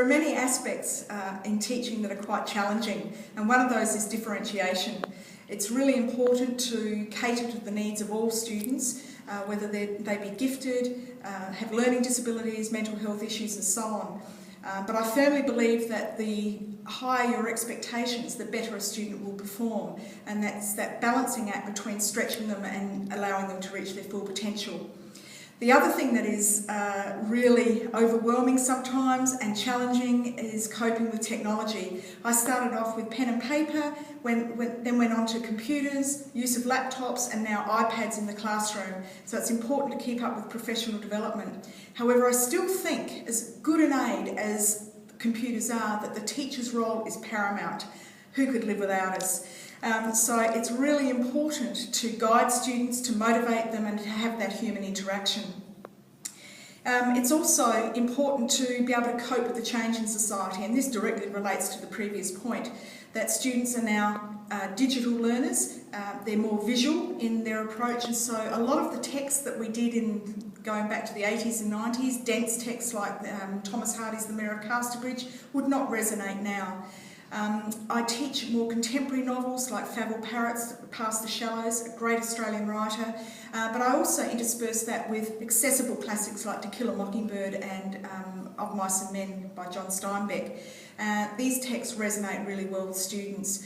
are many aspects in teaching that are quite challenging, and one of those is differentiation. It's really important to cater to the needs of all students, whether they be gifted, have learning disabilities, mental health issues and so on. But I firmly believe that the higher your expectations, the better a student will perform, and that's that balancing act between stretching them and allowing them to reach their full potential. The other thing that is really overwhelming sometimes and challenging is coping with technology. I started off with pen and paper, then went on to computers, use of laptops, and now iPads in the classroom. So it's important to keep up with professional development. However, I still think, as good an aid as computers are, that the teacher's role is paramount. Who could live without us? So it's really important to guide students, to motivate them and to have that human interaction. It's also important to be able to cope with the change in society, and this directly relates to the previous point, that students are now digital learners, they're more visual in their approach, and so a lot of the texts that we did in going back to the 80s and 90s, dense texts like Thomas Hardy's The Mayor of Casterbridge, would not resonate now. I teach more contemporary novels like Favell Parrott's Past the Shallows, a great Australian writer, but I also intersperse that with accessible classics like To Kill a Mockingbird and Of Mice and Men by John Steinbeck. These texts resonate really well with students.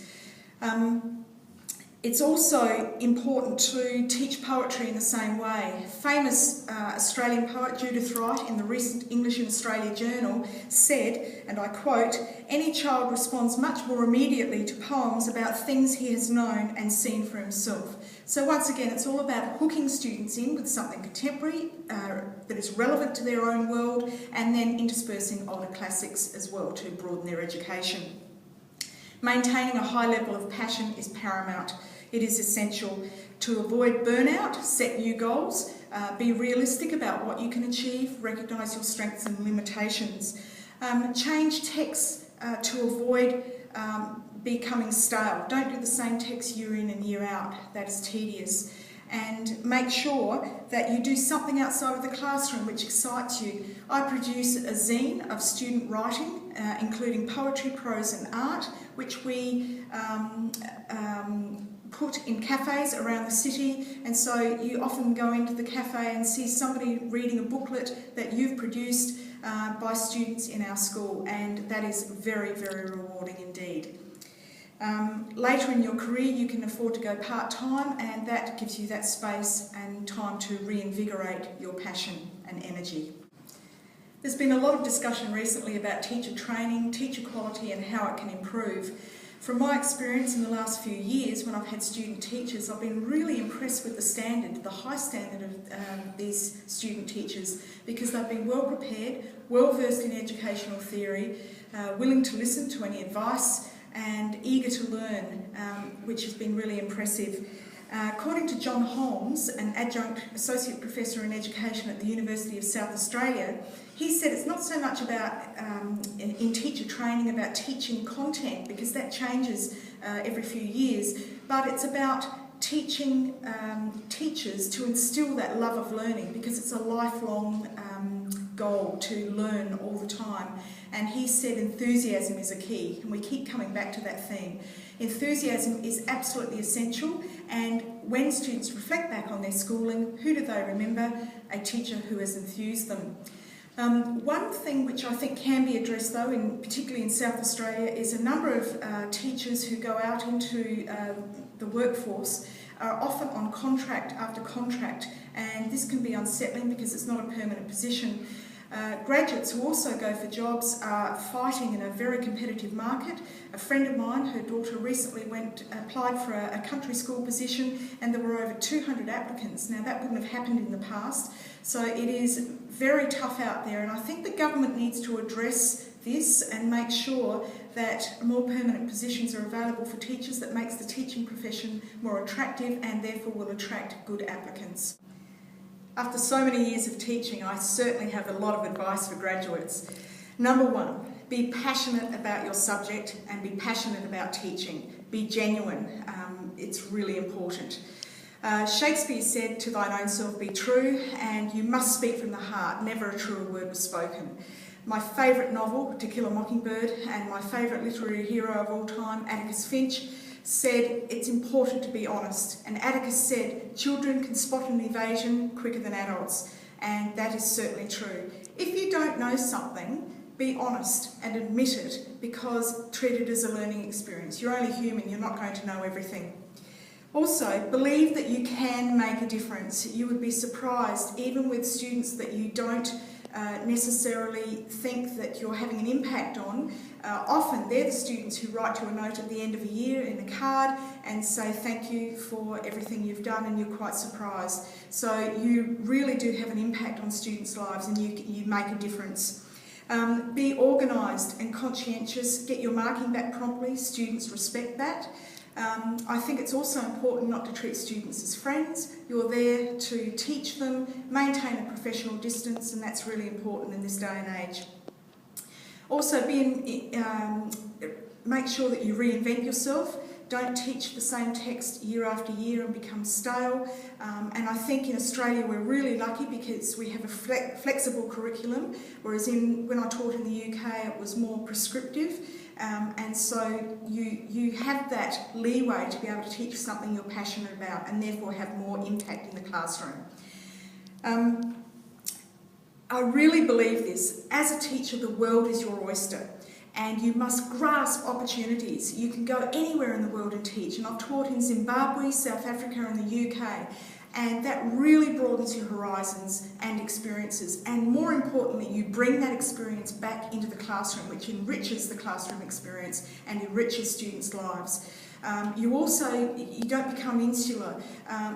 It's also important to teach poetry in the same way. Famous Australian poet Judith Wright in the recent English in Australia Journal said, and I quote, "Any child responds much more immediately to poems about things he has known and seen for himself." So once again, it's all about hooking students in with something contemporary that is relevant to their own world, and then interspersing older classics as well to broaden their education. Maintaining a high level of passion is paramount. It is essential to avoid burnout, set new goals, be realistic about what you can achieve, recognise your strengths and limitations. Change texts to avoid becoming stale. Don't do the same text year in and year out. That is tedious. And make sure that you do something outside of the classroom which excites you. I produce a zine of student writing, including poetry, prose and art, which we put in cafes around the city, and so you often go into the cafe and see somebody reading a booklet that you've produced by students in our school, and that is very, very rewarding indeed. Later in your career you can afford to go part-time, and that gives you that space and time to reinvigorate your passion and energy. There's been a lot of discussion recently about teacher training, teacher quality and how it can improve. From my experience in the last few years when I've had student teachers, I've been really impressed with the standard, the high standard of these student teachers, because they've been well prepared, well versed in educational theory, willing to listen to any advice and eager to learn, which has been really impressive. According to John Holmes, an adjunct associate professor in education at the University of South Australia, he said it's not so much about, in teacher training, about teaching content, because that changes every few years, but it's about teaching teachers to instil that love of learning, because it's a lifelong goal to learn all the time. And he said enthusiasm is a key, and we keep coming back to that theme. Enthusiasm is absolutely essential, and when students reflect back on their schooling, who do they remember? A teacher who has enthused them. One thing which I think can be addressed though, particularly in South Australia, is a number of teachers who go out into the workforce are often on contract after contract, and this can be unsettling because it's not a permanent position. Graduates who also go for jobs are fighting in a very competitive market. A friend of mine, her daughter recently applied for a country school position, and there were over 200 applicants. Now that wouldn't have happened in the past, so it is very tough out there, and I think the government needs to address this and make sure that more permanent positions are available for teachers. That makes the teaching profession more attractive and therefore will attract good applicants. After so many years of teaching, I certainly have a lot of advice for graduates. Number one, be passionate about your subject and be passionate about teaching. Be genuine. It's really important. Shakespeare said, "To thine own self be true," and you must speak from the heart. Never a truer word was spoken. My favourite novel, To Kill a Mockingbird, and my favourite literary hero of all time, Atticus Finch, said it's important to be honest. And Atticus said, children can spot an evasion quicker than adults. And that is certainly true. If you don't know something, be honest and admit it, because treat it as a learning experience. You're only human, you're not going to know everything. Also, believe that you can make a difference. You would be surprised, even with students that you don't necessarily think that you're having an impact on. Often they're the students who write you a note at the end of a year in a card and say thank you for everything you've done, and you're quite surprised. So you really do have an impact on students' lives, and you make a difference. Be organised and conscientious. Get your marking back promptly. Students respect that. I think it's also important not to treat students as friends. You're there to teach them, maintain a professional distance, and that's really important in this day and age. Also, make sure that you reinvent yourself. Don't teach the same text year after year and become stale. And I think in Australia we're really lucky because we have a flexible curriculum, whereas when I taught in the UK it was more prescriptive. And so you have that leeway to be able to teach something you're passionate about and therefore have more impact in the classroom. I really believe this. As a teacher, the world is your oyster, and you must grasp opportunities. You can go anywhere in the world and teach, and I've taught in Zimbabwe, South Africa and the UK, and that really broadens your horizons and experiences. And more importantly, you bring that experience back into the classroom, which enriches the classroom experience and enriches students' lives. You don't become insular.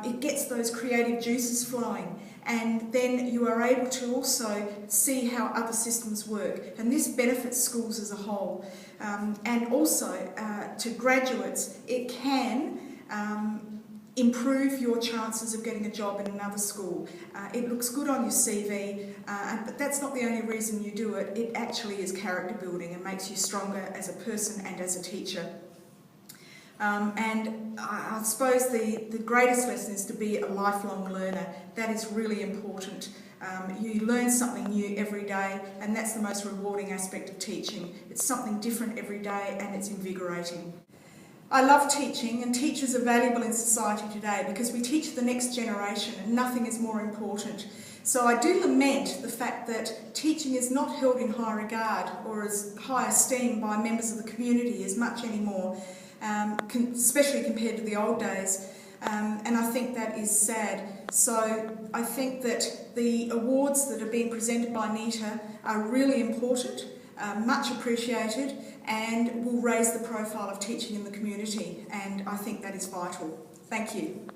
It gets those creative juices flowing, and then you are able to also see how other systems work, and this benefits schools as a whole. And also to graduates, it can improve your chances of getting a job in another school. It looks good on your CV, but that's not the only reason you do it. It actually is character building and makes you stronger as a person and as a teacher. And I suppose the greatest lesson is to be a lifelong learner. That is really important. You learn something new every day, and that's the most rewarding aspect of teaching. It's something different every day, and it's invigorating. I love teaching, and teachers are valuable in society today because we teach the next generation, and nothing is more important. So I do lament the fact that teaching is not held in high regard or as high esteem by members of the community as much anymore, especially compared to the old days. And I think that is sad. So I think that the awards that are being presented by NEiTA are really important, much appreciated, and will raise the profile of teaching in the community, and I think that is vital. Thank you.